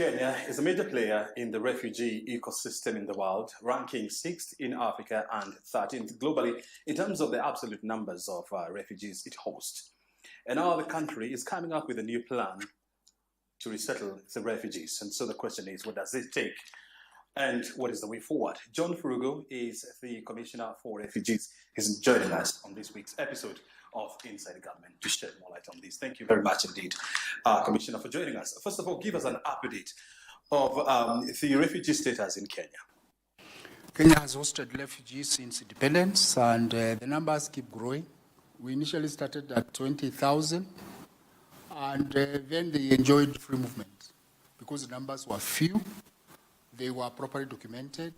Kenya is a major player in the refugee ecosystem in the world, ranking 6th in Africa and 13th globally in terms of the absolute numbers of refugees it hosts. And now the country is coming up with a new plan to resettle the refugees. And so the question is, what does it take? And what is the way forward? John Burugu is the Commissioner for Refugees. He's joining us on this week's episode of Inside the Government to shed more light on this. Thank you very much indeed, Commissioner, for joining us. First of all, give us an update of the refugee status in Kenya. Kenya has hosted refugees since independence, and the numbers keep growing. We initially started at 20,000, and then they enjoyed free movement because the numbers were few. They were properly documented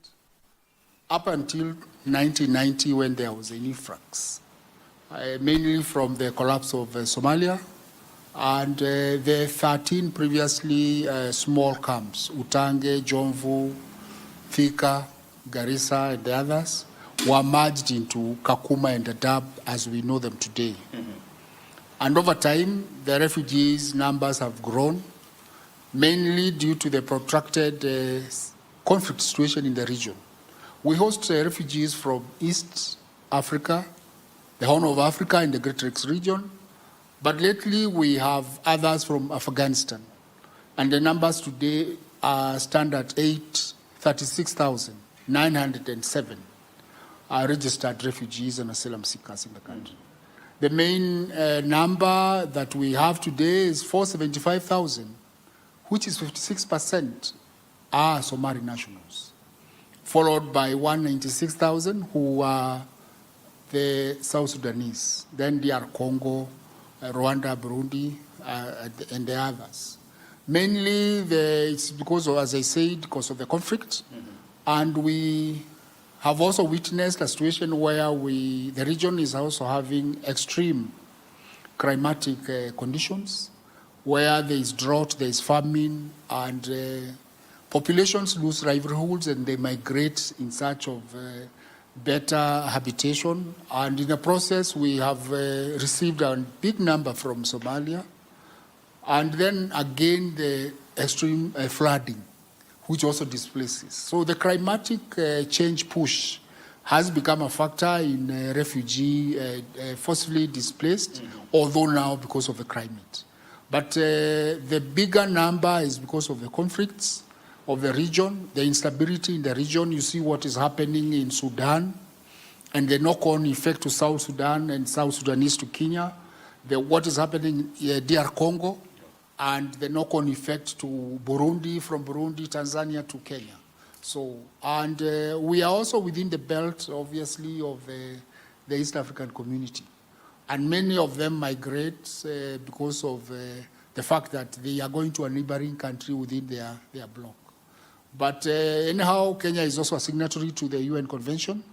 up until 1990 when there was an influx, mainly from the collapse of Somalia and the 13 previously small camps, Utange, Jomvu, Thika, Garissa, and the others, were merged into Kakuma and Daadab as we know them today. Mm-hmm. And over time, the refugees' numbers have grown, mainly due to the protracted conflict situation in the region. We host refugees from East Africa, the Horn of Africa, and the Great Lakes region, but lately we have others from Afghanistan, and the numbers today stand at 36,907 registered refugees and asylum seekers in the country. The main number that we have today is 475,000, which is 56% are Somali nationals, followed by 196,000 who are the South Sudanese, then DR Congo, Rwanda, Burundi, and the others. Mainly, it's because of, as I said, because of the conflict, and we have also witnessed a situation where the region is also having extreme climatic conditions, where there is drought, there is famine, and populations lose livelihoods and they migrate in search of better habitation. And in the process, we have received a big number from Somalia. And then again, the extreme flooding, which also displaces. So the climatic change push has become a factor in refugee forcibly displaced, although now because of the climate. But the bigger number is because of the conflicts of the region, the instability in the region. You see what is happening in Sudan and the knock-on effect to South Sudan and South Sudanese to Kenya, what is happening in DR Congo, and the knock-on effect to Burundi, from Burundi, Tanzania to Kenya. So, and we are also within the belt, obviously, of the East African community. And many of them migrate because of the fact that they are going to a neighboring country within their bloc. But anyhow, Kenya is also a signatory to the UN Convention.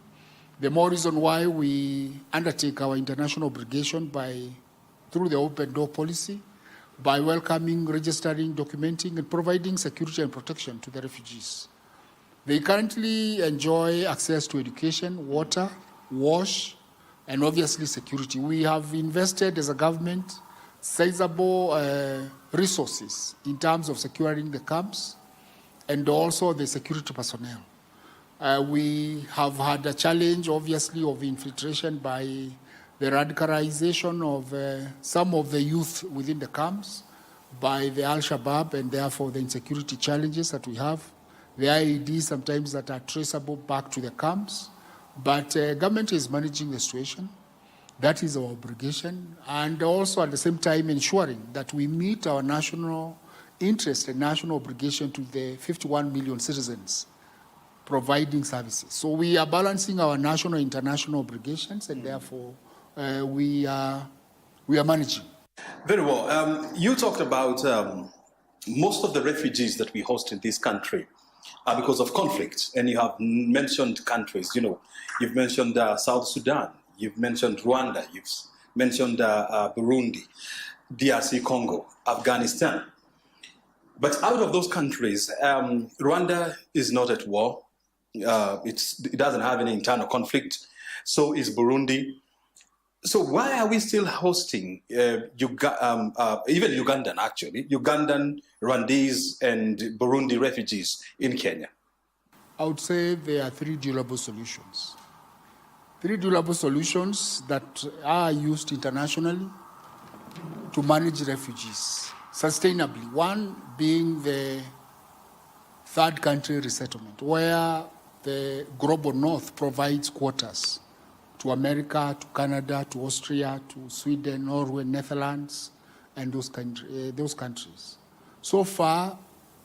The more reason why we undertake our international obligation through the open door policy, by welcoming, registering, documenting, and providing security and protection to the refugees. They currently enjoy access to education, water, wash, and obviously security. We have invested as a government sizable resources in terms of securing the camps and also the security personnel. We have had a challenge, obviously, of infiltration by the radicalization of some of the youth within the camps by the Al-Shabaab, and therefore the insecurity challenges that we have. The IEDs sometimes that are traceable back to the camps. But government is managing the situation. That is our obligation. And also at the same time ensuring that we meet our national interest and national obligation to the 51 million citizens providing services. So we are balancing our national and international obligations, and therefore we are managing. Very well. You talked about most of the refugees that we host in this country are because of conflict, and you have mentioned countries. You've mentioned South Sudan, you've mentioned Rwanda, you've mentioned Burundi, DRC Congo, Afghanistan. But out of those countries, Rwanda is not at war. It doesn't have any internal conflict. So is Burundi. So why are we still hosting even Ugandan, actually, Ugandan, Rwandese, and Burundi refugees in Kenya? I would say there are three durable solutions. Three durable solutions that are used internationally to manage refugees sustainably. One being the third country resettlement, where the global north provides quotas to America, to Canada, to Austria, to Sweden, Norway, Netherlands, and those countries. So far,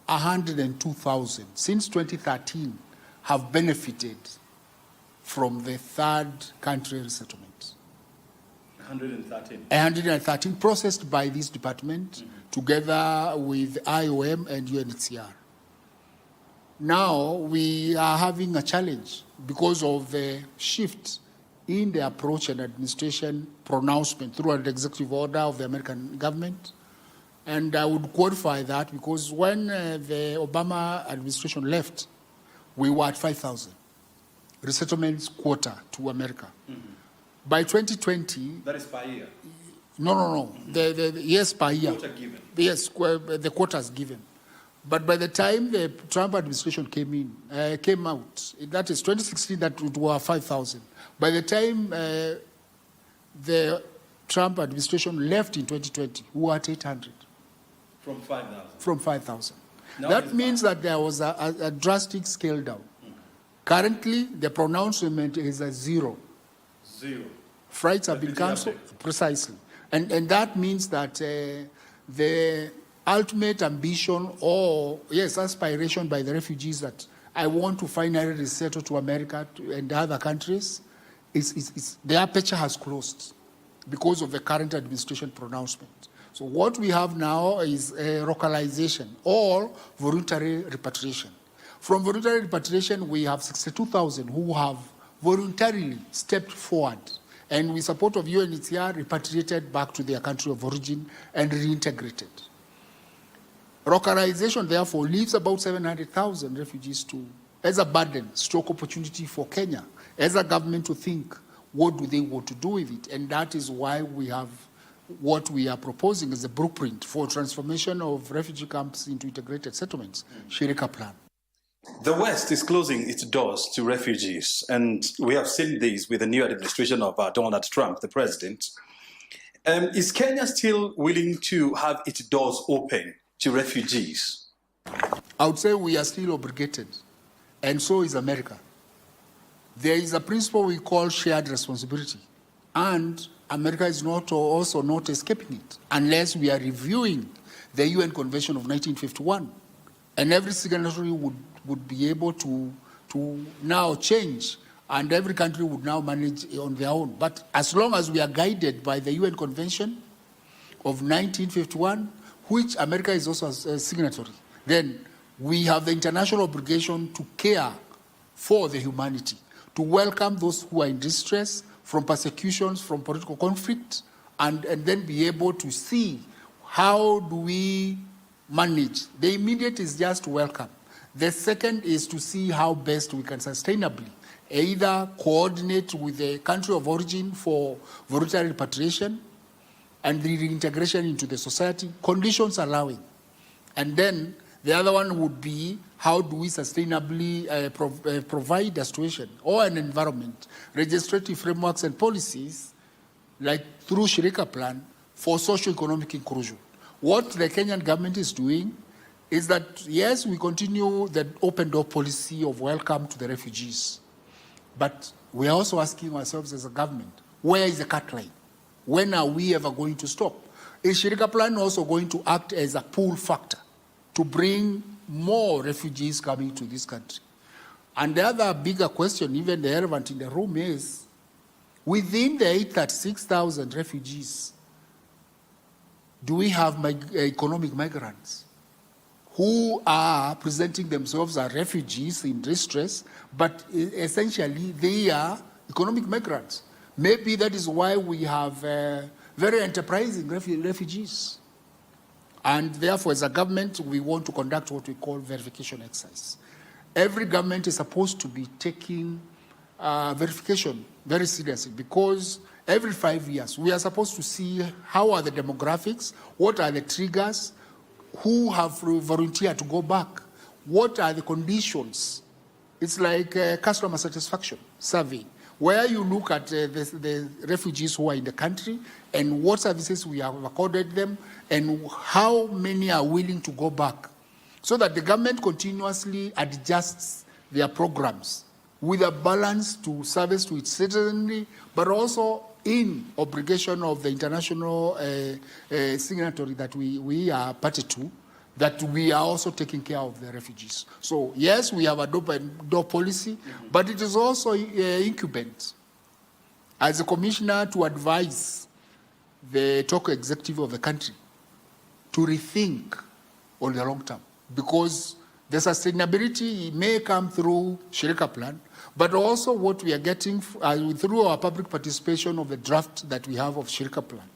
102,000 since 2013 have benefited from the third country resettlement. 113. 113 processed by this department together with IOM and UNHCR. Now we are having a challenge because of the shift in the approach and administration pronouncement through an executive order of the American government. And I would qualify that because when the Obama administration left, we were at 5,000 resettlements quota to America. By 2020... That is per year? No. Yes, per year. Quota given? Yes, the quota is given. But by the time the Trump administration came out, that is 2016, that it were 5,000. By the time the Trump administration left in 2020, we were at 800. From 5,000? From 5,000. That means that there was a drastic scale down. Currently, the pronouncement is a zero. Zero. Flights have been cancelled. Precisely. And that means that the ultimate ambition or, yes, aspiration by the refugees that I want to finally resettle to America and other countries, the aperture has closed because of the current administration pronouncement. So what we have now is a localization or voluntary repatriation. From voluntary repatriation, we have 62,000 who have voluntarily stepped forward and with support of UNHCR repatriated back to their country of origin and reintegrated. Localization, therefore, leaves about 700,000 refugees as a burden, stroke opportunity for Kenya, as a government to think, what do they want to do with it? And that is why we have what we are proposing as a blueprint for transformation of refugee camps into integrated settlements, Shirika Plan. The West is closing its doors to refugees, and we have seen this with the new administration of Donald Trump, the president. Is Kenya still willing to have its doors open to refugees? I would say we are still obligated, and so is America. There is a principle we call shared responsibility, and America is also not escaping it unless we are reviewing the UN Convention of 1951, and every signatory would be able to now change, and every country would now manage on their own. But as long as we are guided by the UN Convention of 1951, which America is also a signatory, then we have the international obligation to care for the humanity, to welcome those who are in distress from persecutions, from political conflict, and then be able to see how do we manage. The immediate is just to welcome. The second is to see how best we can sustainably either coordinate with the country of origin for voluntary repatriation and the reintegration into the society, conditions allowing. And then the other one would be how do we sustainably provide a situation or an environment, legislative frameworks and policies, like through Shirika Plan, for socio-economic inclusion. What the Kenyan government is doing is that, yes, we continue the open door policy of welcome to the refugees, but we are also asking ourselves as a government, where is the cut line? When are we ever going to stop? Is Shirika Plan also going to act as a pull factor to bring more refugees coming to this country? And the other bigger question, even the elephant in the room, is within the 836,000 refugees, do we have economic migrants who are presenting themselves as refugees in distress, but essentially they are economic migrants? Maybe that is why we have very enterprising refugees. And therefore, as a government, we want to conduct what we call verification exercise. Every government is supposed to be taking verification very seriously, because every 5 years we are supposed to see how are the demographics, what are the triggers, who have volunteered to go back, what are the conditions. It's like a customer satisfaction survey, where you look at the refugees who are in the country and what services we have accorded them and how many are willing to go back, so that the government continuously adjusts their programs with a balance to service to its citizenry, but also in obligation of the international signatory that we are party to, that we are also taking care of the refugees. So yes, we have a door policy, but it is also incumbent as a commissioner to advise the top executive of the country to rethink on the long term, because the sustainability may come through Shirika Plan, but also what we are getting through our public participation of the draft that we have of Shirika Plan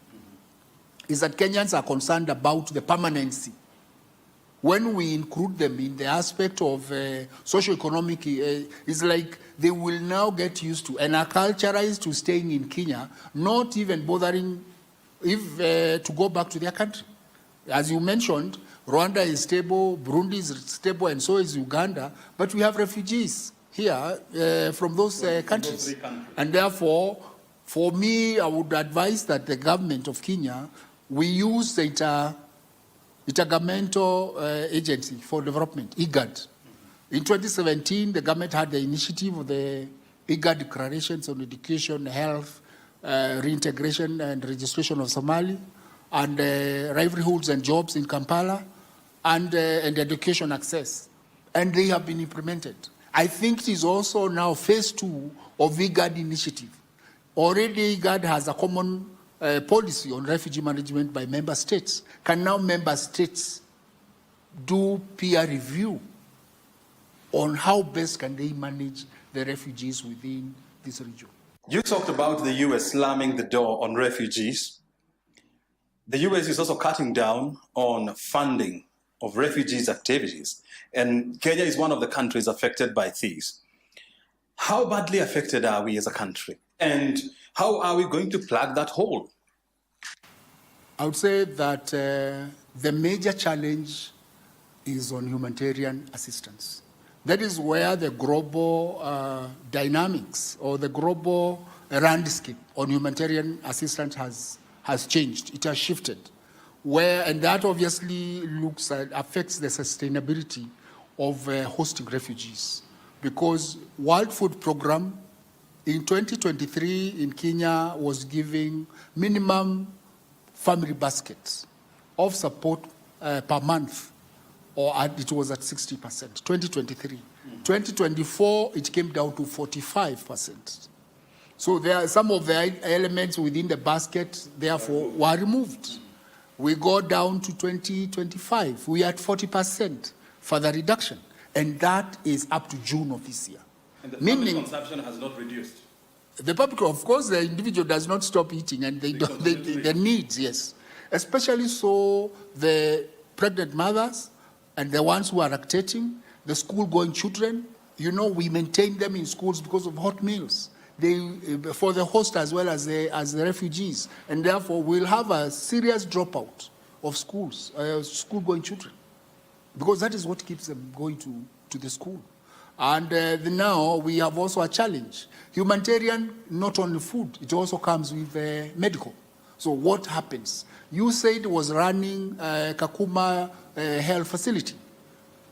is that Kenyans are concerned about the permanency. When we include them in the aspect of socio-economic, it's like they will now get used to and are culturalized to staying in Kenya, not even bothering to go back to their country. As you mentioned, Rwanda is stable, Burundi is stable, and so is Uganda, but we have refugees here from those countries. And therefore, for me, I would advise that the government of Kenya, we use the Intergovernmental Agency for Development, IGAD. In 2017, the government had the initiative of the IGAD declarations on education, health, reintegration and registration of Somali, and livelihoods and jobs in Kampala, and education access. And they have been implemented. I think it is also now phase 2 of IGAD initiative. Already IGAD has a common policy on refugee management by member states. Can now member states do peer review on how best can they manage the refugees within this region? You talked about the US slamming the door on refugees. The US is also cutting down on funding of refugees' activities, and Kenya is one of the countries affected by these. How badly affected are we as a country? And how are we going to plug that hole? I would say that the major challenge is on humanitarian assistance. That is where the global dynamics or the global landscape on humanitarian assistance has changed. It has shifted. And that obviously affects the sustainability of hosting refugees. Because World Food Programme in 2023 in Kenya was giving minimum family baskets of support per month, or it was at 60%, 2023. 2024, it came down to 45%. So there are some of the elements within the basket, therefore, were removed. We go down to 2025, we are at 40% further reduction. And that is up to June of this year. And the public consumption has not reduced? The public, of course, the individual does not stop eating, and the needs, yes. Especially so the pregnant mothers and the ones who are lactating, the school-going children, you know, we maintain them in schools because of hot meals. For the host as well as the refugees. And therefore, we'll have a serious dropout of schools, school-going children. Because that is what keeps them going to the school. And now we have also a challenge. Humanitarian, not only food, it also comes with medical. So what happens? USAID was running Kakuma health facility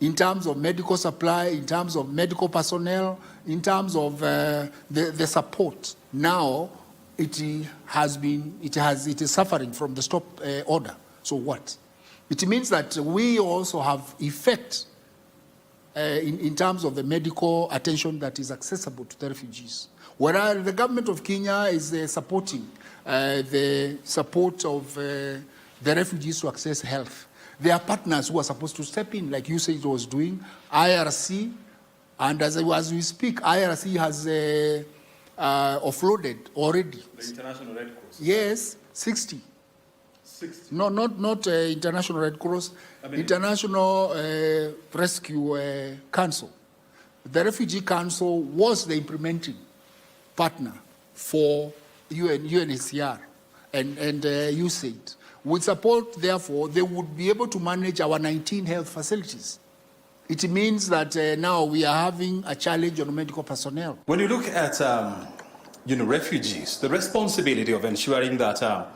in terms of medical supply, in terms of medical personnel, in terms of the support. Now it is suffering from the stop order. So what? It means that we also have effect in terms of the medical attention that is accessible to the refugees. Whereas the government of Kenya is supporting the support of the refugees to access health. There are partners who are supposed to step in, like you said it was doing, IRC, and as we speak, IRC has offloaded already. The International Red Cross? Yes, 60. 60? No, not International Red Cross, International Rescue Council. The Refugee Council was the implementing partner for UNHCR and USAID. With support, therefore, they would be able to manage our 19 health facilities. It means that now we are having a challenge on medical personnel. When you look at refugees, the responsibility of ensuring that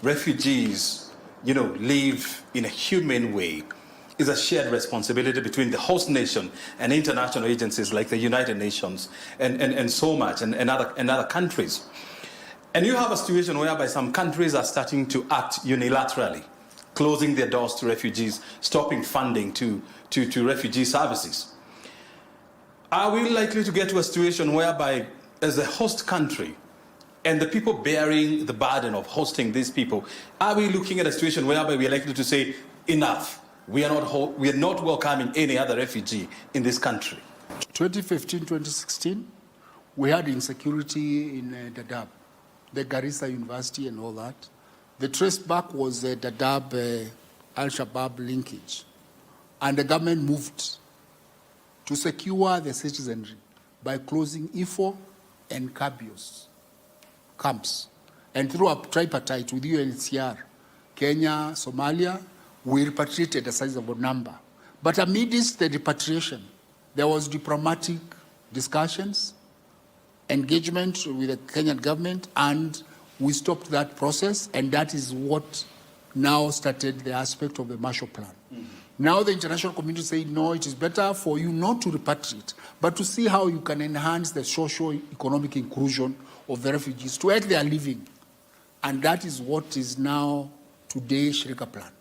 refugees live in a humane way is a shared responsibility between the host nation and international agencies like the United Nations and so much and other countries. And you have a situation whereby some countries are starting to act unilaterally, closing their doors to refugees, stopping funding to refugee services. Are we likely to get to a situation whereby, as a host country, and the people bearing the burden of hosting these people, are we looking at a situation whereby we are likely to say, enough, we are not welcoming any other refugee in this country? 2015, 2016, we had insecurity in Daadab, the Garissa University and all that. The trace back was the Daadab Al-Shabaab linkage. And the government moved to secure the citizenry by closing IFO and Kabios camps. And through a tripartite with UNHCR, Kenya, Somalia, we repatriated a sizable number. But amidst the repatriation, there was diplomatic discussions, engagement with the Kenyan government, and we stopped that process, and that is what now started the aspect of the Marshall Plan. Mm-hmm. Now the international community said, no, it is better for you not to repatriate, but to see how you can enhance the socio-economic inclusion of the refugees to earn their living. And that is what is now today's Shrika Plan.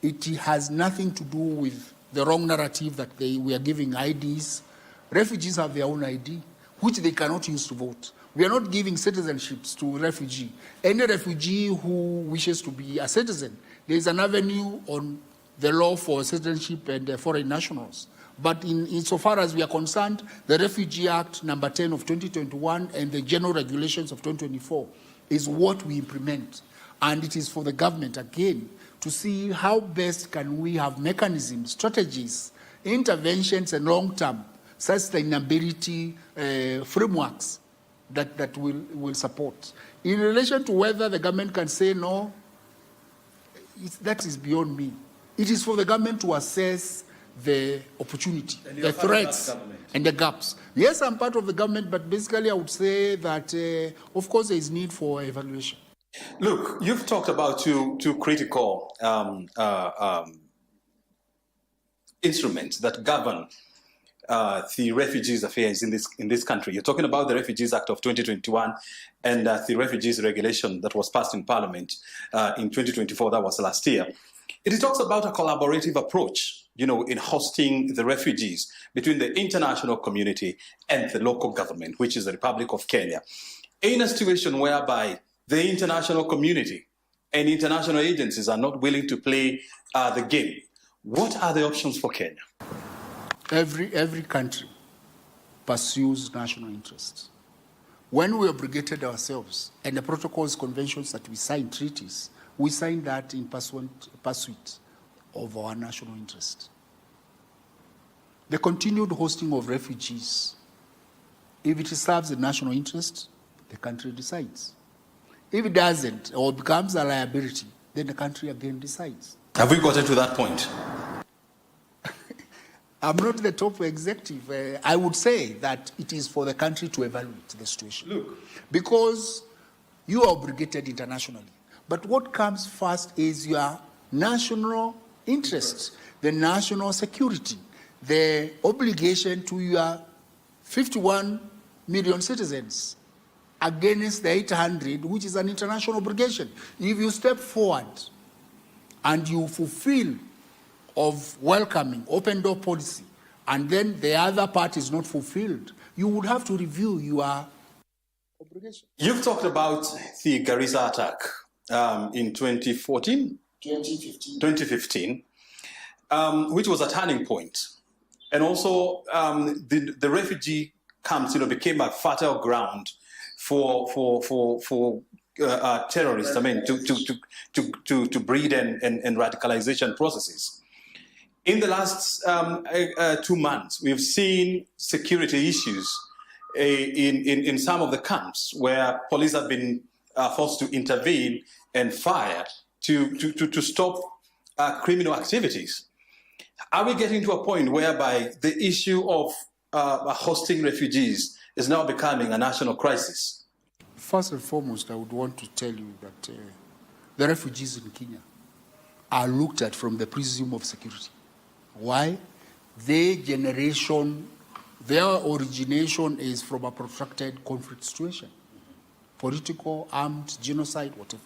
It has nothing to do with the wrong narrative that we are giving IDs. Refugees have their own ID, which they cannot use to vote. We are not giving citizenships to refugee. Any refugee who wishes to be a citizen, there is an avenue on the law for citizenship and foreign nationals. But insofar as we are concerned, the Refugee Act number 10 of 2021 and the general regulations of 2024 is what we implement. And it is for the government, again, to see how best can we have mechanisms, strategies, interventions, and long-term sustainability frameworks that will support. In relation to whether the government can say no, that is beyond me. It is for the government to assess the opportunity, the threats, and the gaps. Yes, I'm part of the government, but basically I would say that, of course, there is need for evaluation. Look, you've talked about two critical instruments that govern the refugees affairs in this country. You're talking about the Refugees Act of 2021 and the Refugees Regulation that was passed in Parliament in 2024, that was last year. It talks about a collaborative approach, in hosting the refugees between the international community and the local government, which is the Republic of Kenya. In a situation whereby the international community and international agencies are not willing to play the game, what are the options for Kenya? Every country pursues national interests. When we obligated ourselves and the protocols, conventions that we signed, treaties, we signed that in pursuit of our national interest. The continued hosting of refugees, if it serves the national interest, the country decides. If it doesn't or becomes a liability, then the country again decides. Have we gotten to that point? I'm not the top executive. I would say that it is for the country to evaluate the situation. Look, because you are obligated internationally. But what comes first is your national interests, the national security, the obligation to your 51 million citizens against the 800, which is an international obligation. If you step forward and you fulfill of welcoming, open door policy, and then the other part is not fulfilled, you would have to review your obligation. You've talked about the Garissa attack in 2014? 2015, which was a turning point. And also the refugee camps, became a fertile ground for terrorists, to breed and radicalization processes. In the last 2 months, we've seen security issues in some of the camps where police have been forced to intervene and fire to stop criminal activities. Are we getting to a point whereby the issue of hosting refugees is now becoming a national crisis? First and foremost, I would want to tell you that the refugees in Kenya are looked at from the prism of security. Why? Their origination is from a protracted conflict situation, political, armed, genocide, whatever.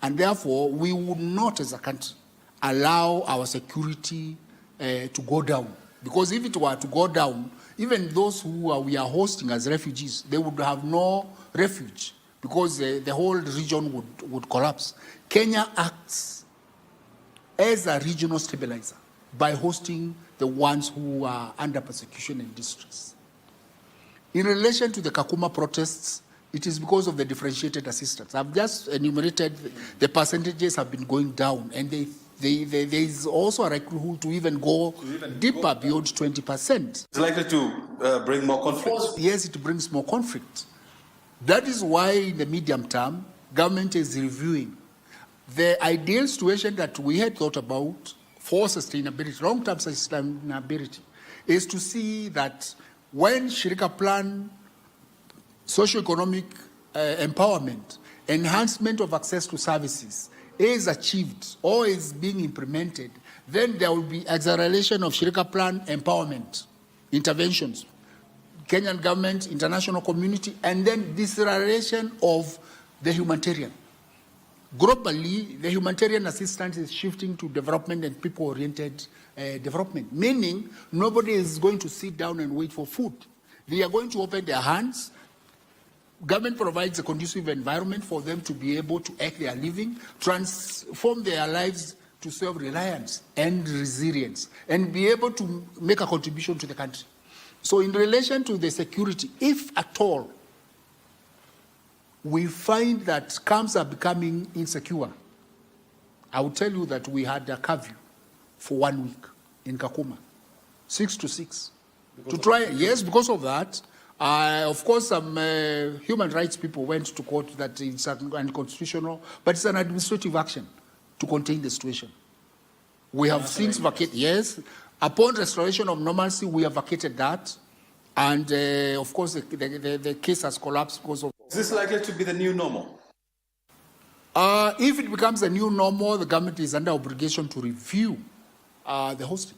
And therefore, we would not, as a country, allow our security to go down. Because if it were to go down, even those who we are hosting as refugees, they would have no refuge because the whole region would collapse. Kenya acts as a regional stabilizer by hosting the ones who are under persecution and distress. In relation to the Kakuma protests, it is because of the differentiated assistance. I've just enumerated the percentages have been going down, and there is also a likelihood to even go deeper beyond 20%. It's likely to bring more conflict. Yes, it brings more conflict. That is why in the medium term, government is reviewing the ideal situation that we had thought about for sustainability, long-term sustainability, is to see that when Shirika Plan, socio-economic empowerment, enhancement of access to services is achieved or is being implemented, then there will be acceleration of Shirika Plan empowerment, interventions, Kenyan government, international community, and then deceleration of the humanitarian. Globally, the humanitarian assistance is shifting to development and people-oriented development, meaning nobody is going to sit down and wait for food. They are going to open their hands. Government provides a conducive environment for them to be able to act their living, transform their lives to self-reliance and resilience, and be able to make a contribution to the country. So in relation to the security, if at all we find that camps are becoming insecure, I will tell you that we had a curfew for 1 week in Kakuma, 6 to 6. Yes, because of that. Of course, some human rights people went to court that it's unconstitutional, but it's an administrative action to contain the situation. We have since vacated, yes. Upon restoration of normalcy, we have vacated that. And of course, the case has collapsed because of... Is this likely to be the new normal? If it becomes a new normal, the government is under obligation to review the hosting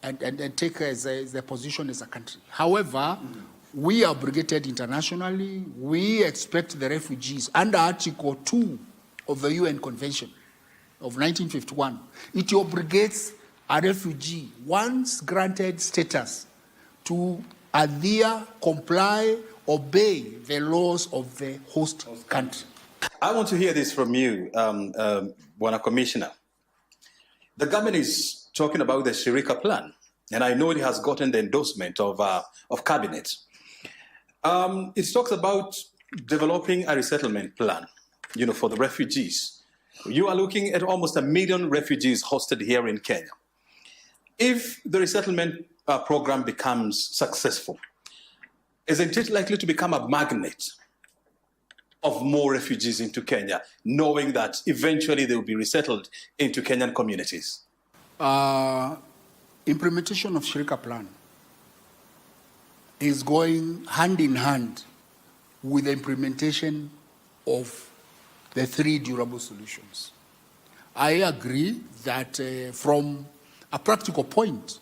and take as a position as a country. However, we are obligated internationally. We expect the refugees under Article 2 of the UN Convention of 1951. It obligates a refugee, once granted status, to adhere, comply, obey the laws of the host country. I want to hear this from you, Bwana Commissioner. The government is talking about the Shirika Plan, and I know it has gotten the endorsement of Cabinet. It talks about developing a resettlement plan, for the refugees. You are looking at almost 1 million refugees hosted here in Kenya. If the resettlement program becomes successful, isn't it likely to become a magnet of more refugees into Kenya, knowing that eventually they will be resettled into Kenyan communities? Implementation of Shirika Plan is going hand in hand with the implementation of the 3 durable solutions. I agree that from a practical point,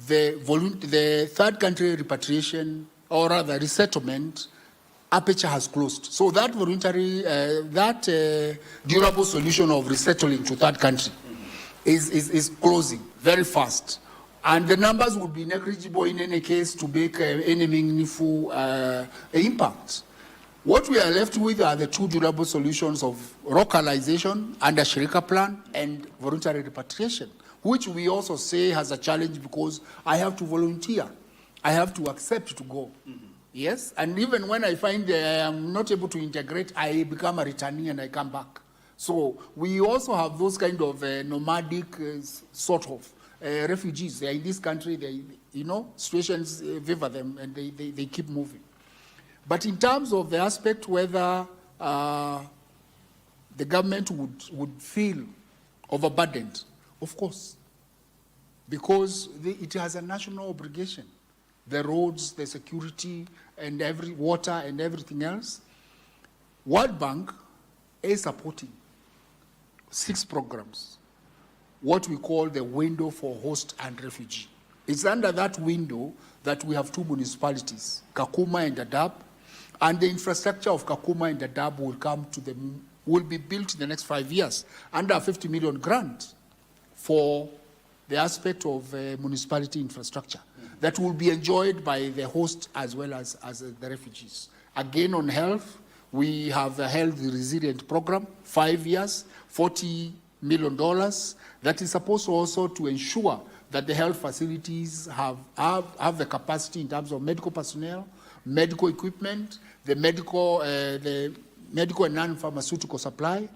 the third country repatriation, or rather resettlement, aperture has closed. So that voluntary, durable solution of resettling to third country is closing very fast. And the numbers would be negligible in any case to make any meaningful impact. What we are left with are the 2 durable solutions of localization under Shirika Plan and voluntary repatriation, which we also say has a challenge because I have to volunteer. I have to accept to go. Yes, and even when I find I am not able to integrate, I become a returnee and I come back. So we also have those kind of nomadic sort of refugees. They are in this country, situations favor them and they keep moving. But in terms of the aspect whether the government would feel overburdened, of course, because it has a national obligation. The roads, the security, and water and everything else. World Bank is supporting 6 programs, what we call the window for host and refugee. It's under that window that we have 2 municipalities, Kakuma and Daadab, and the infrastructure of Kakuma and Daadab will be built in the next 5 years under a 50 million grant for the aspect of municipality infrastructure that will be enjoyed by the host as well as the refugees. Again, on health, we have a health resilient program, 5 years, $40 million, that is supposed also to ensure that the health facilities have the capacity in terms of medical personnel, medical equipment, the medical and non-pharmaceutical supply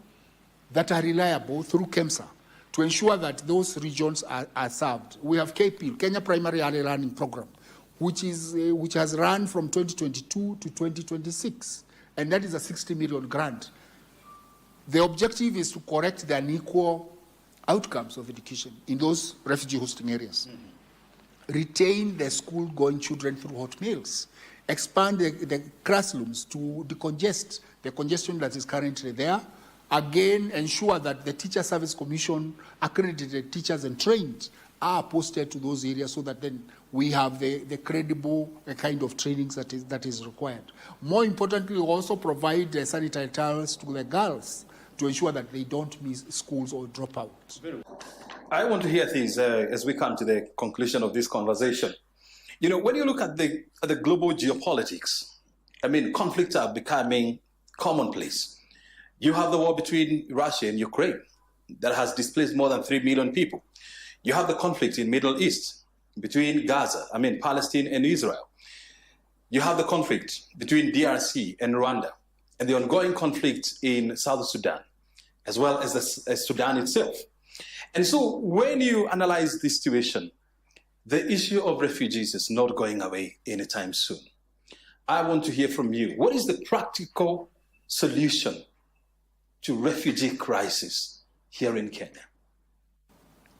that are reliable through KEMSA to ensure that those regions are served. We have KP, Kenya Primary Early Learning Program, which has run from 2022 to 2026, and that is a 60 million grant. The objective is to correct the unequal outcomes of education in those refugee hosting areas. Retain the school-going children through hot meals. Expand the classrooms to decongest the congestion that is currently there. Again, ensure that the Teacher Service Commission accredited teachers and trained are posted to those areas so that then we have the credible kind of trainings that is required. More importantly, we also provide sanitary towels to the girls to ensure that they don't miss schools or drop out. I want to hear things as we come to the conclusion of this conversation. When you look at the global geopolitics, conflicts are becoming commonplace. You have the war between Russia and Ukraine that has displaced more than 3 million people. You have the conflict in Middle East between Gaza, Palestine and Israel. You have the conflict between DRC and Rwanda, and the ongoing conflict in South Sudan, as well as Sudan itself. And so when you analyze this situation, the issue of refugees is not going away anytime soon. I want to hear from you. What is the practical solution to refugee crisis here in Kenya?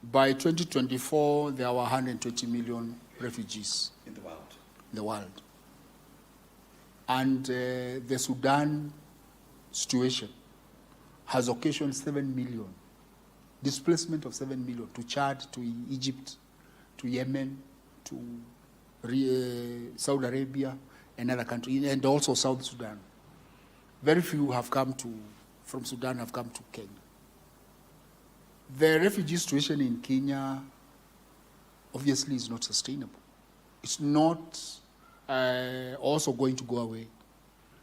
By 2024, there were 120 million refugees in the world. And the Sudan situation has occasioned 7 million, displacement of 7 million to Chad, to Egypt, to Yemen, to Saudi Arabia, and other countries, and also South Sudan. Very few from Sudan have come to Kenya. The refugee situation in Kenya obviously is not sustainable. It's not also going to go away.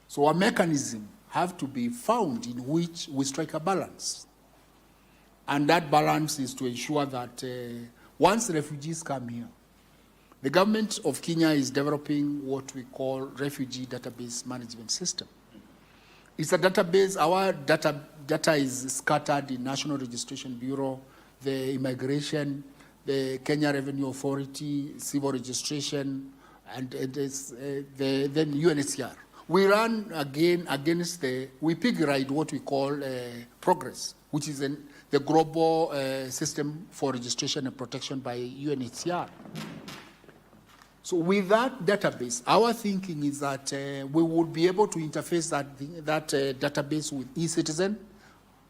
So a mechanism have to be found in which we strike a balance. And that balance is to ensure that once refugees come here, the government of Kenya is developing what we call refugee database management system. It's a database. Our data is scattered in National Registration Bureau, the Immigration, the Kenya Revenue Authority, Civil Registration, and then UNHCR. We run again against we pig ride what we call Progress, which is the global system for registration and protection by UNHCR. So with that database, our thinking is that we would be able to interface that database with eCitizen,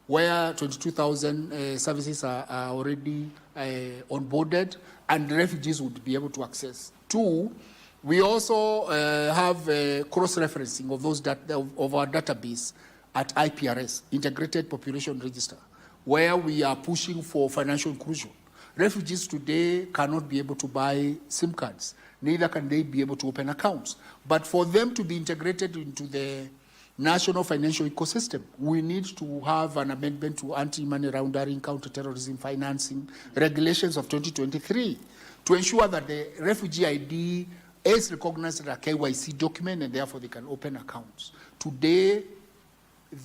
where 22,000 services are already onboarded, and refugees would be able to access. 2, we also have cross-referencing of our database at IPRS, Integrated Population Register, where we are pushing for financial inclusion. Refugees today cannot be able to buy SIM cards. Neither can they be able to open accounts. But for them to be integrated into the national financial ecosystem, we need to have an amendment to anti-money laundering, counter-terrorism financing regulations of 2023 to ensure that the refugee ID is recognized as a KYC document and therefore they can open accounts. Today,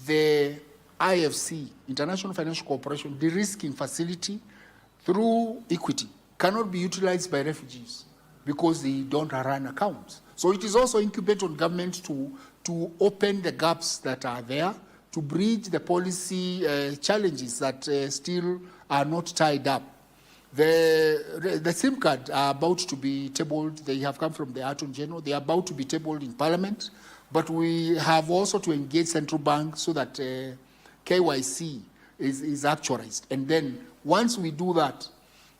the IFC, International Financial Corporation, de-risking facility through equity cannot be utilized by refugees because they don't run accounts. So it is also incumbent on government to open the gaps that are there, to bridge the policy challenges that still are not tied up. The SIM card are about to be tabled. They have come from the Attorney General. They are about to be tabled in Parliament. But we have also to engage central bank so that KYC is actualized. And then once we do that,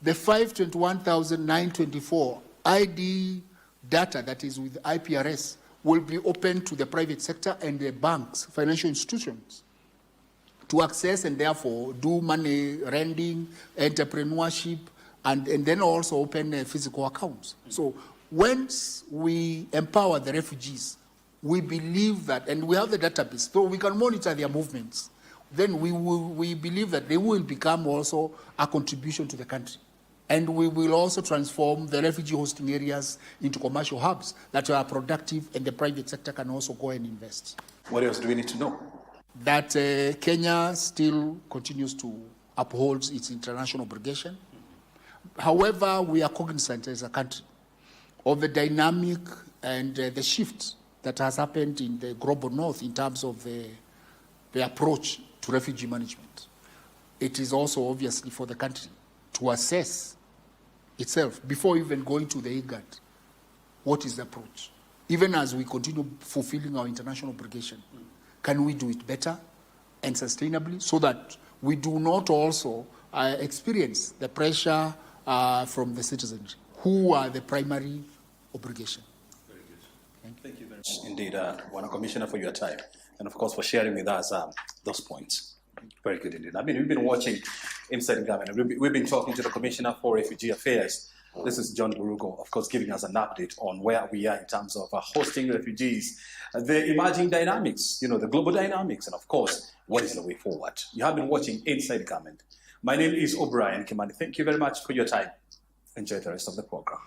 the 521,924 ID data that is with IPRS will be open to the private sector and the banks, financial institutions, to access and therefore do money lending, entrepreneurship, and then also open physical accounts. So once we empower the refugees, we believe that, and we have the database, so we can monitor their movements, then we believe that they will become also a contribution to the country. And we will also transform the refugee hosting areas into commercial hubs that are productive, and the private sector can also go and invest. What else do we need to know? That Kenya still continues to uphold its international obligation. However, we are cognizant as a country of the dynamic and the shift that has happened in the global north in terms of the approach to refugee management. It is also obviously for the country to assess itself before even going to the IGAD. What is the approach? Even as we continue fulfilling our international obligation, can we do it better and sustainably so that we do not also experience the pressure from the citizens who are the primary obligation? Very good. Thank you very much indeed, Wana Commissioner, for your time and of course for sharing with us those points. Very good indeed. I mean, we've been watching Inside Government. We've been talking to the Commissioner for Refugee Affairs. This is John Burugu, of course, giving us an update on where we are in terms of hosting refugees, the emerging dynamics, the global dynamics, and of course, what is the way forward. You have been watching Inside Government. My name is OBrien Kimani. Thank you very much for your time. Enjoy the rest of the program.